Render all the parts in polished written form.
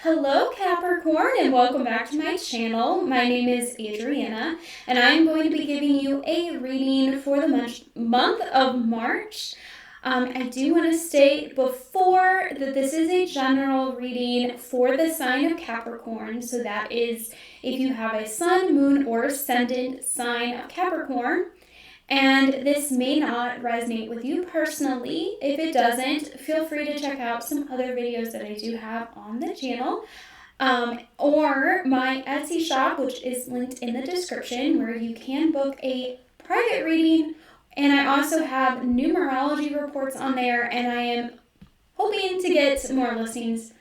Hello Capricorn and welcome back to my channel. My name is Adriana and I'm going to be giving you a reading for the month of March. I do want to state before that this is a general reading for the sign of Capricorn. So that is if you have a sun, moon, or ascendant sign of Capricorn. And this may not resonate with you personally. If it doesn't, feel free to check out some other videos that I do have on the channel. Or my Etsy shop, which is linked in the description, where you can book a private reading. And I also have numerology reports on there, and I am hoping to get more listings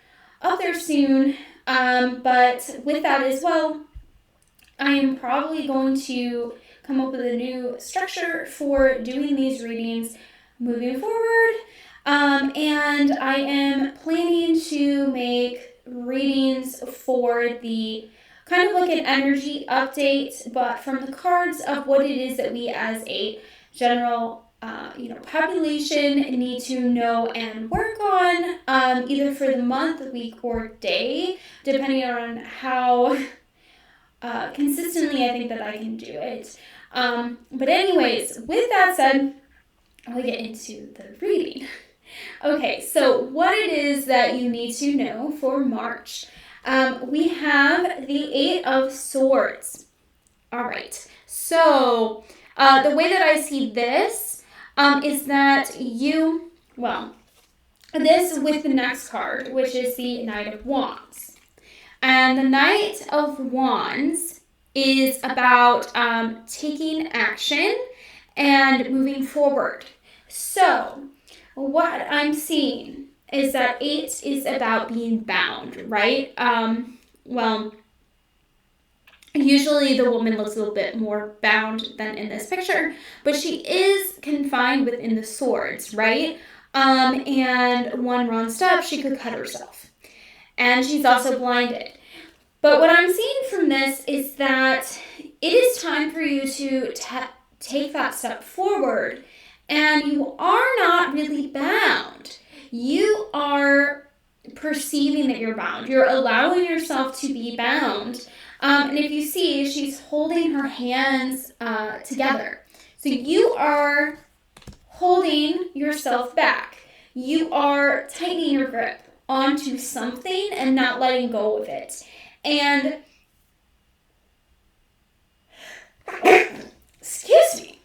up there soon. But with that as well, I am probably going to come up with a new structure for doing these readings moving forward. And I am planning to make readings for the kind of like an energy update, but from the cards of what it is that we as a general population need to know and work on, either for the month, week, or day, depending on how consistently I think that I can do it. But anyways, with that said, I'll get into the reading. Okay, so what it is that you need to know for March. We have the Eight of Swords. All right, so the way that I see this is that this with the next card, which is the Knight of Wands. And the Knight of Wands is about taking action and moving forward. So what I'm seeing is that 8 is about being bound, right? Usually the woman looks a little bit more bound than in this picture, but she is confined within the swords, right? And one wrong step, she could cut herself. And she's also blinded. But what I'm seeing from this is that it is time for you to take that step forward. And you are not really bound. You are perceiving that you're bound. You're allowing yourself to be bound. And if you see, she's holding her hands together. So you are holding yourself back. You are tightening your grip onto something and not letting go of it. And excuse me.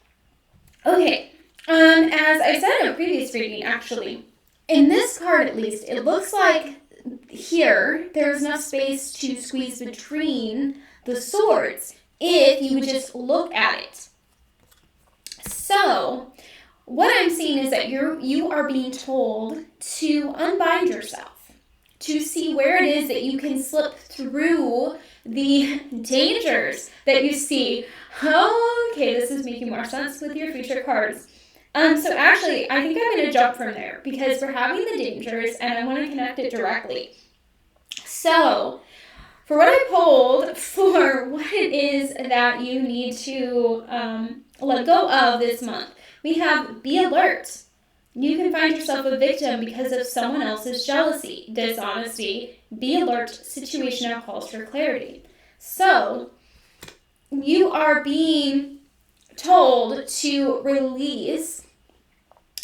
Okay. As I said in a previous reading, actually, in this card at least, it looks like here there's enough space to squeeze between the swords if you would just look at it. So what I'm seeing is that you are being told to unbind yourself, to see where it is that you can slip through the dangers that you see. Okay, this is making more sense with your future cards. So actually, I think I'm going to jump from there because we're having the dangers and I want to connect it directly. So, for what I pulled for what it is that you need to let go of this month, we have be alert. You can find yourself a victim because of someone else's jealousy, dishonesty. Be alert, situation that calls for clarity. So, you are being told to release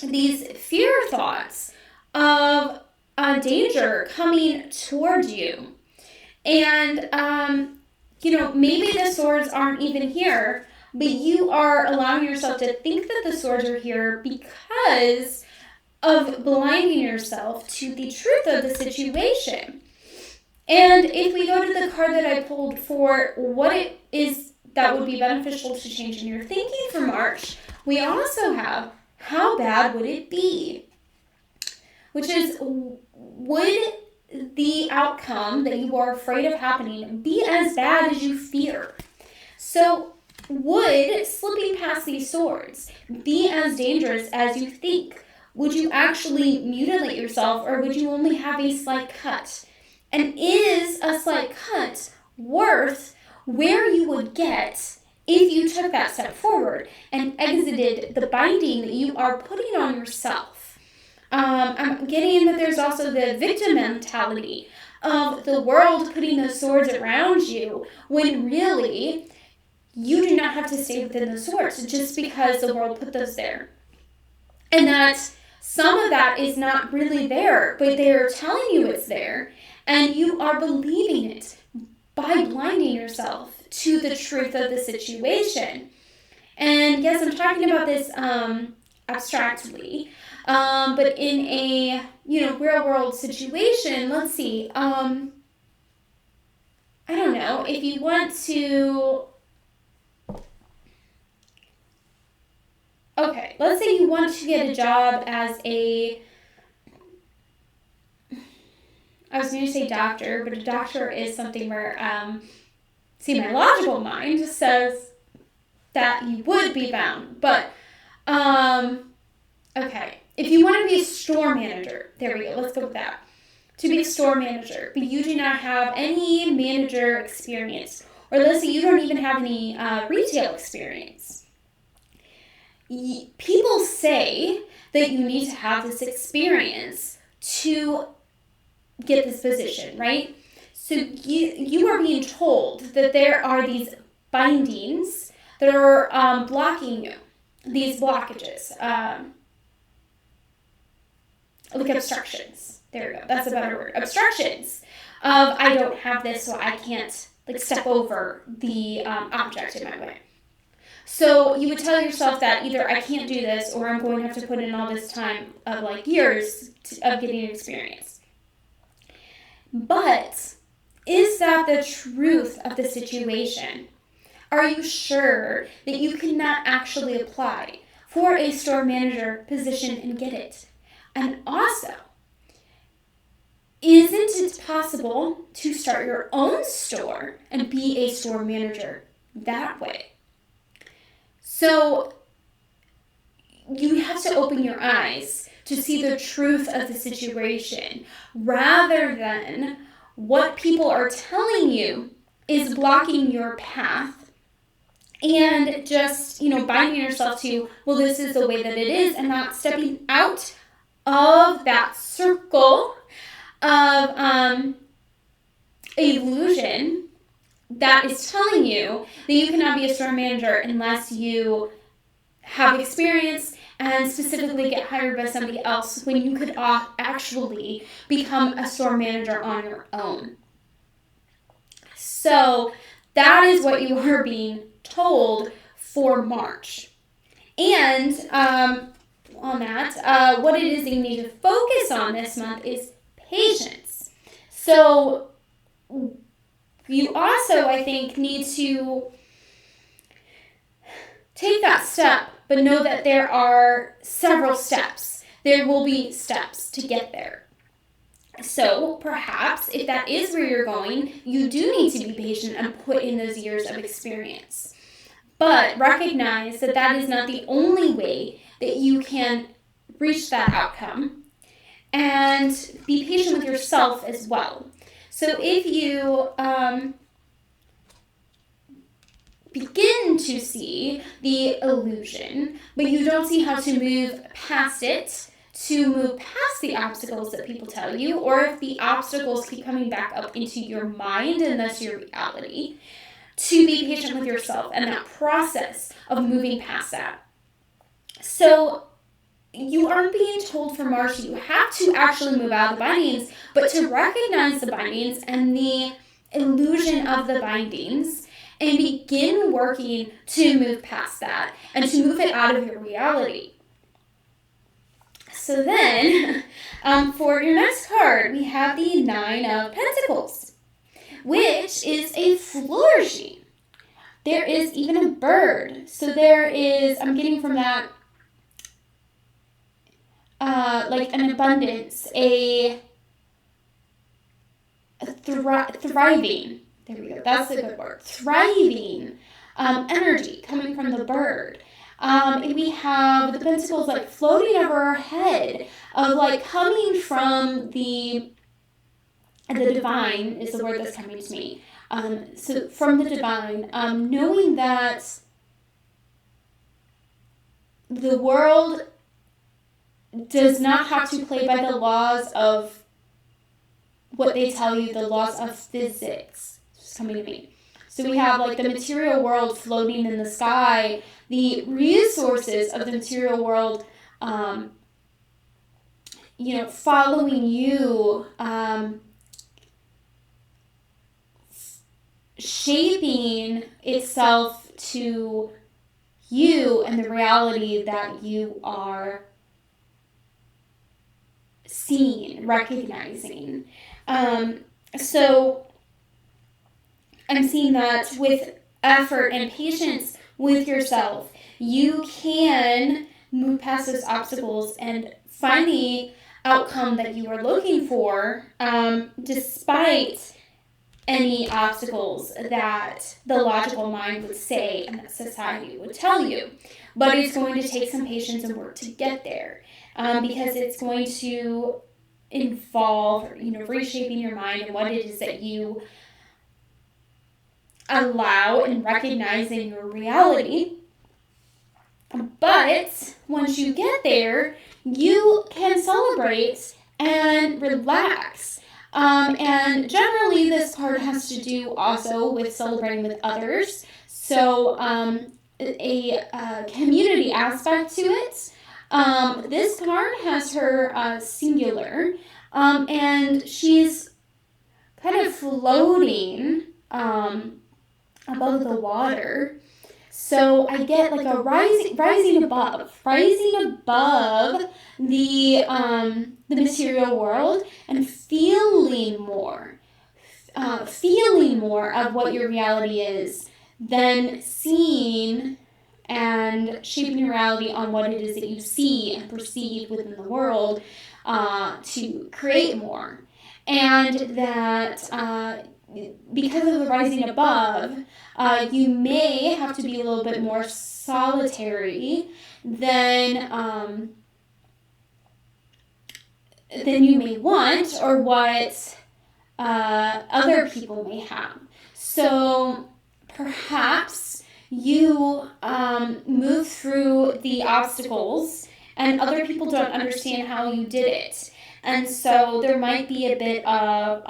these fear thoughts of danger coming towards you. And, maybe the swords aren't even here, but you are allowing yourself to think that the swords are here because of blinding yourself to the truth of the situation. And if we go to the card that I pulled for what it is that would be beneficial to change in your thinking for March, we also have how bad would it be? Which is, would the outcome that you are afraid of happening be as bad as you fear? So would slipping past these swords be as dangerous as you think? Would you actually mutilate yourself, or would you only have a slight cut? And is a slight cut worth where you would get if you took that step forward and exited the binding that you are putting on yourself? I'm getting that there's also the victim mentality of the world putting those swords around you when really you do not have to stay within those swords just because the world put those there. And that some of that is not really there, but they're telling you it's there, and you are believing it by blinding yourself to the truth of the situation. And yes, I'm talking about this abstractly, but in a real world situation, let's see. I don't know if you want to. Okay, let's say you want to get a job as a. I was going to say doctor, but a doctor is something where, my logical mind says that you would be bound. But, okay. If you want to be a store manager, there we go, let's go with that. To be a store manager, but you do not have any manager experience, or let's say you don't even have any retail experience. People say that you need to have this experience to get this position, right? So you are being told that there are these bindings that are blocking you, these blockages, like obstructions. There we go. That's a better word. Obstructions of I don't have this, so I can't step over the object in my way. So you would tell yourself that either I can't do this, or I'm going to have to put in all this time of years of getting experience. But is that the truth of the situation? Are you sure that you cannot actually apply for a store manager position and get it? And also, isn't it possible to start your own store and be a store manager that way? So you have to open your eyes to see the truth of the situation rather than what people are telling you is blocking your path and just, binding yourself to, well, this is the way that it is, and not stepping out of that circle of illusion that is telling you that you cannot be a store manager unless you have experience and specifically get hired by somebody else, when you could actually become a store manager on your own. So that is what you are being told for March. And on that, what it is that you need to focus on this month is patience. So you also, I think, need to take that step, but know that there are several steps. There will be steps to get there. So perhaps if that is where you're going, you do need to be patient and put in those years of experience. But recognize that that is not the only way that you can reach that outcome, and be patient with yourself as well. So if you begin to see the illusion, but you don't see how to move past it, to move past the obstacles that people tell you, or if the obstacles keep coming back up into your mind and thus your reality, to be patient with yourself and that process of moving past that. So you aren't being told for March you have to actually move out of the bindings, but to recognize the bindings and the illusion of the bindings and begin working to move past that and to move it out of your reality. So then, for your next card, we have the Nine of Pentacles, which is a flourishing. There is even a bird. So there is, I'm getting from that, an abundance, a thriving. There we go. That's a good word. Thriving energy coming from the bird. And we have the pentacles floating over our head, of coming from the divine is the word that's coming to me. So from the divine, knowing that the world does not have to play by the laws of what they tell you, the laws of physics. It's just coming to me. So we have like the material world floating in the sky, the resources of the material world, following you, shaping itself to you and the reality that you are seeing, recognizing. So I'm seeing that with effort and patience with yourself, you can move past those obstacles and find the outcome that you are looking for, despite any obstacles that the logical mind would say and that society would tell you. But it's going to take some patience and work to get there, because it's going to involve, reshaping your mind and what it is that you allow and recognize in your reality. But once you get there, you can celebrate and relax. And generally, this card has to do also with celebrating with others. So a community aspect to it. This card has her singular, and she's kind of floating above the water. So I get like a rising above the material world and feeling more of what your reality is, then seeing and shaping your reality on what it is that you see and perceive within the world, to create more. And that because of the rising above, you may have to be a little bit more solitary than you may want, or what other people may have. So perhaps you move through the obstacles and other people don't understand how you did it. And so there might be a bit of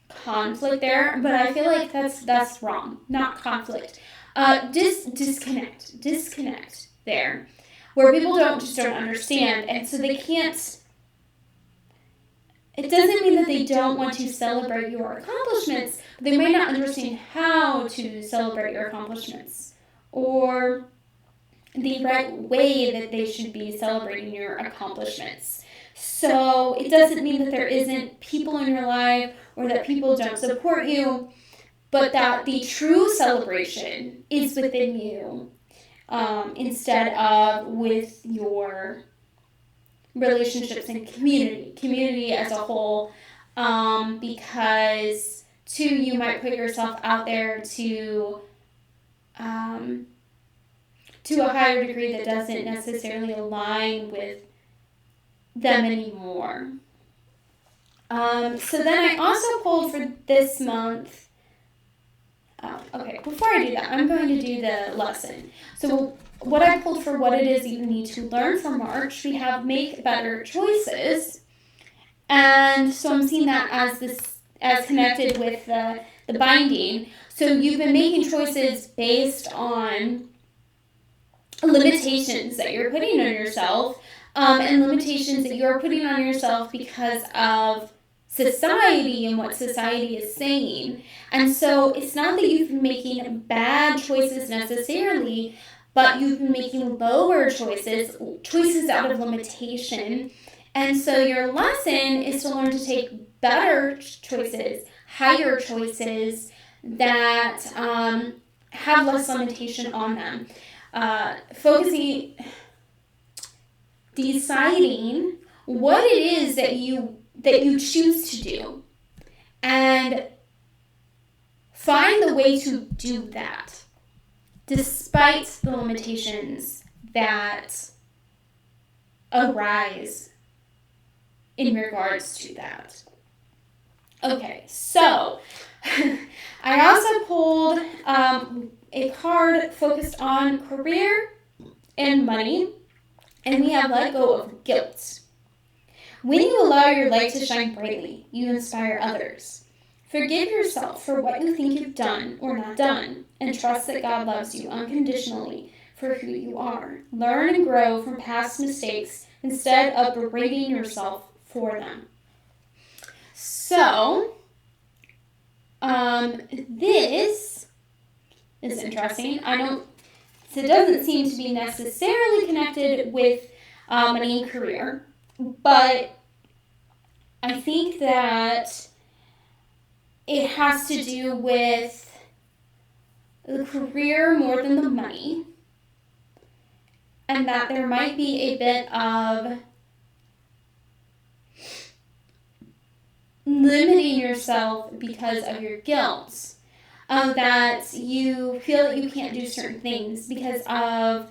conflict there, but I feel like that's wrong. Not conflict. Disconnect there, where people don't understand, and so they can't. It doesn't mean that they don't want to celebrate your accomplishments, but they might not understand how to celebrate your accomplishments, or the right way that they should be celebrating your accomplishments. So it doesn't mean that there isn't people in your life or that people don't support you, but that the true celebration is within you, instead of with your relationships and community as a whole, because too, you might put yourself out there to a higher degree that doesn't necessarily align with them anymore. So then I also pulled for this month. Okay, before I do that, I'm going to do the lesson. So what I pulled for what it is you need to learn for March, we have make better choices. And so I'm seeing that as connected with the binding. So you've been making choices based on limitations that you're putting on yourself, and limitations that you're putting on yourself because of society and what society is saying. And so it's not that you've been making bad choices necessarily, but you've been making lower choices out of limitation. And so your lesson is to learn to take better choices, higher choices that have less limitation on them. Deciding what it is that you choose to do, and find the way to do that despite the limitations that arise in regards to that. Okay, so I also pulled a card focused on career and money. And we have let go of guilt. When you allow your light to shine brightly, you inspire others. Forgive yourself for what you think you've done or not done, and trust that God loves you unconditionally for who you are. Learn and grow from past mistakes instead of berating yourself for them. So, this is interesting. It doesn't seem to be necessarily connected with money and career, but I think that it has to do with the career more than the money, and that there might be a bit of limiting yourself because of your guilt, that you feel that you can't do certain things because of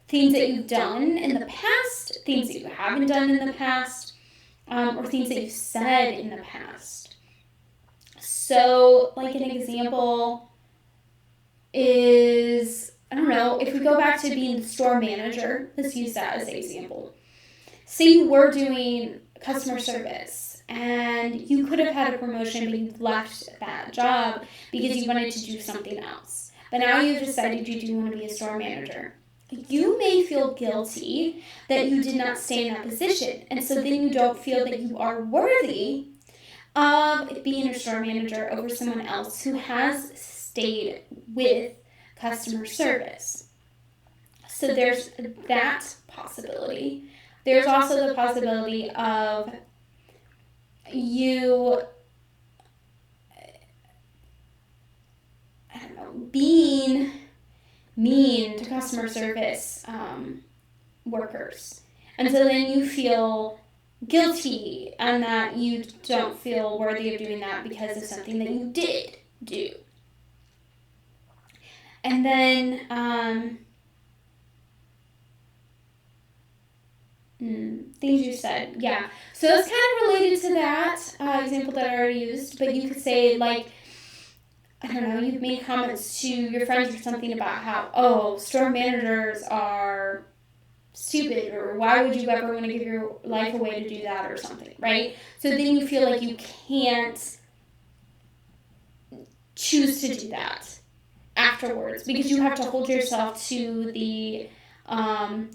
things that you've done in the past, things that you haven't done in the past, or things that you've said in the past. So, like an example is, I don't know, if we go back to being the store manager, let's use that as an example. Say you were doing customer service and you could have had a promotion, but you left that job because you wanted to do something else. But now you've decided you do want to be a store manager. You may feel guilty that you did not stay in that position, and so then you don't feel that you are worthy of being a store manager over someone else who has stayed with customer service. So there's that possibility. There's also the possibility of you, being mean to customer service workers. And so then you feel guilty and that you don't feel worthy of doing that because of something that you did do. And then things you said, yeah. So it's kind of related to that example that I already used, but you could say, like, I don't know, you've made comments to your friends or something about how, store managers are stupid, or why would you ever want to give your life away to do that or something, right? So then you feel like you can't choose to do that afterwards because you have to hold yourself to the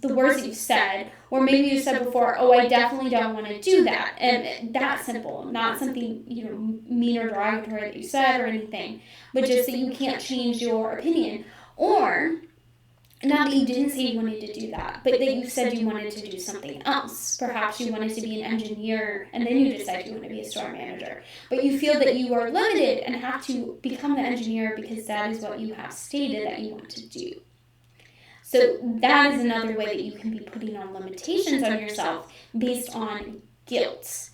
words that you said, or maybe you said before, I definitely don't want to do that, and that's simple, not something mean or derogatory that you said or anything, but just that you can't change your opinion, or not that you didn't say you wanted to do that, but that you said you wanted to do something else. Perhaps you wanted to be an engineer, and then you decide you want to be a store manager. But you feel that you are limited and have to become the engineer because that is what you have stated that you want to do. So that is another way that you can be putting on limitations on yourself based on guilt.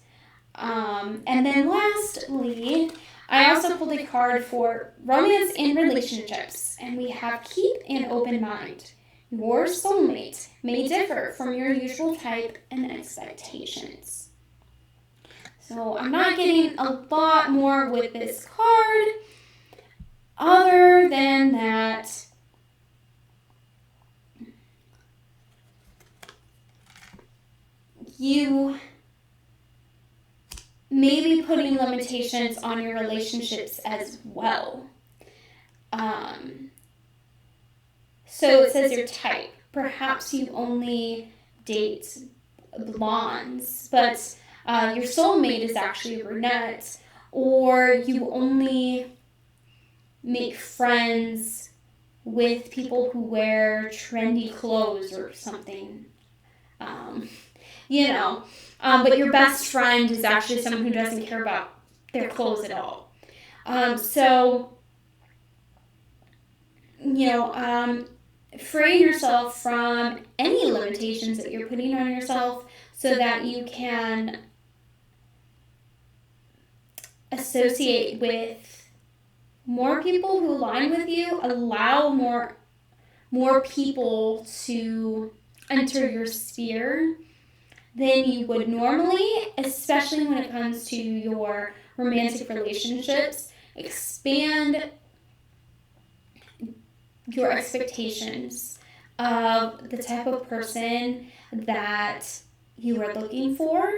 And then lastly, I also pulled a card for romance and relationships, and we have keep an open mind. Your soulmate may differ from your usual type and expectations. So I'm not getting a lot more with this card other than that you may be putting limitations on your relationships as well. So it says your type. Perhaps you only date blondes, but your soulmate is actually a brunette, or you only make friends with people who wear trendy clothes or something. But your best friend is actually someone who doesn't care about their clothes at all. Free yourself from any limitations that you're putting on yourself so that you can associate with more people who align with you, allow more people to enter your sphere than you would normally, especially when it comes to your romantic relationships. Expand your expectations of the type of person that you are looking for,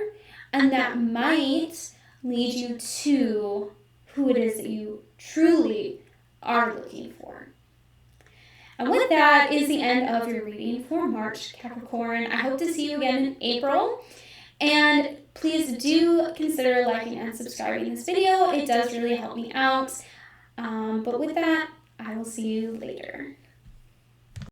and that might lead you to who it is that you truly are looking for. And with that is the end of your reading for March, Capricorn. I hope to see you again in April. And please do consider liking and subscribing this video. It does really help me out. But with that, I will see you later.